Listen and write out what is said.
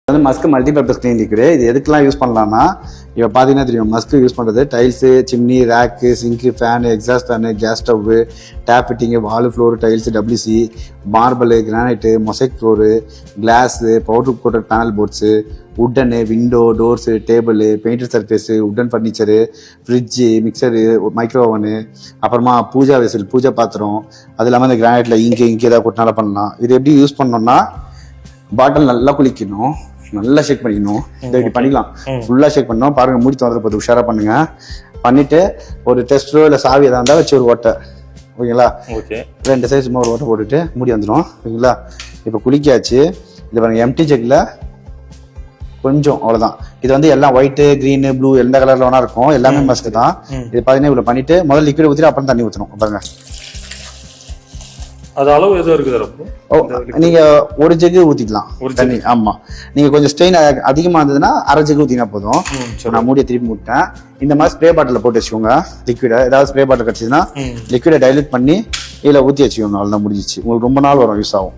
வந்து Musk multipurpose clean liquid. இது எதுக்கெல்லாம் யூஸ் பண்ணலாம்னா, இப்போ பார்த்தீங்கன்னா தெரியும் மஸ்க் யூஸ் பண்ணுறது tiles, chimney, rack, sink, fan, exhaust fan, gas stove, tap fitting, wall floor, tiles, WC, marble, granite, mosaic floor, glass, powder coated panel boards, wooden, window, doors, table, painted surface, wooden furniture, fridge, mixer, micro oven, அப்புறமா puja vessel, Pooja பாத்திரம், அது இல்லாமல் இந்த கிரானைட்டில் இங்கே ஏதாவது கொட்டினால பண்ணலாம். இது எப்படி யூஸ் பண்ணோம்னா, பாட்டில் நல்லா குளிக்கணும், நல்லா ஷேக் பண்ணிக்கணும். இதை இப்படி பண்ணிக்கலாம், ஃபுல்லாக ஷேக் பண்ணணும். பாருங்கள், மூடி தந்துட போது உஷாராக பண்ணுங்க. பண்ணிட்டு ஒரு டெஸ்டரோ இல்லை சாவி எதாவது இருந்தால் வச்சு ஒரு ஓட்டை, ஓகேங்களா, 2 சைஸ் சும்மா ஒரு ஓட்டை போட்டுட்டு மூடி வந்துடும், ஓகேங்களா. இப்போ குளிக்காச்சு. இது பாருங்க, எம்டி ஜெக்கில் கொஞ்சம், அவ்வளோதான். இது வந்து எல்லாம் ஒயிட்டு, க்ரீனு, ப்ளூ எந்த கலரில் வேணா இருக்கும், எல்லாமே மஸ்க் தான். இது பார்த்தீங்கன்னா இவ்வளோ பண்ணிட்டு முதல்ல லிக்விட் ஊற்றிட்டு அப்புறம் தண்ணி ஊற்றணும். பாருங்க, அது அளவு எதுவும் இருக்குது. நீங்க ஒரு ஜெக்கு ஊத்திக்கலாம் தண்ணி. ஆமா, நீங்க கொஞ்சம் ஸ்ட்ரெயின் அதிகமா இருந்ததுன்னா அரை ஜெக்கு ஊத்தினா போதும். நான் மூடியை திருப்பி மூட்டேன். இந்த மாதிரி ஸ்ப்ரே பாட்டில போட்டு வச்சுக்கோங்க. லிக்விட ஏதாவது ஸ்ப்ரே பாட்டில் கிடைச்சதுன்னா லிக்விடை டைல்யூட் பண்ணி இதுல ஊத்தி வச்சுக்கோங்க. அவ்வளவுதான், முடிஞ்சிச்சு. உங்களுக்கு ரொம்ப நாள் வரும், யூஸ் ஆகும்.